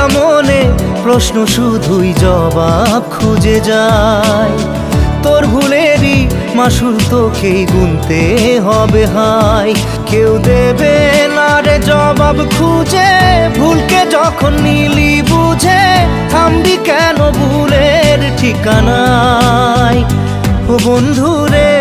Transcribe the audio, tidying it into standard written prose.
ভাঙা মনে প্রশ্ন শুধুই জবাব খুঁজে যায়। তোর ভুলেরই মাসুল তোকেই গুনতে হবে হাই। কেউ দেবে না রে জবাব খুঁজে, ভুলকে যখন নিলি বুঝে থামবি কেন ভুলের ঠিকানায়। ও বন্ধু রে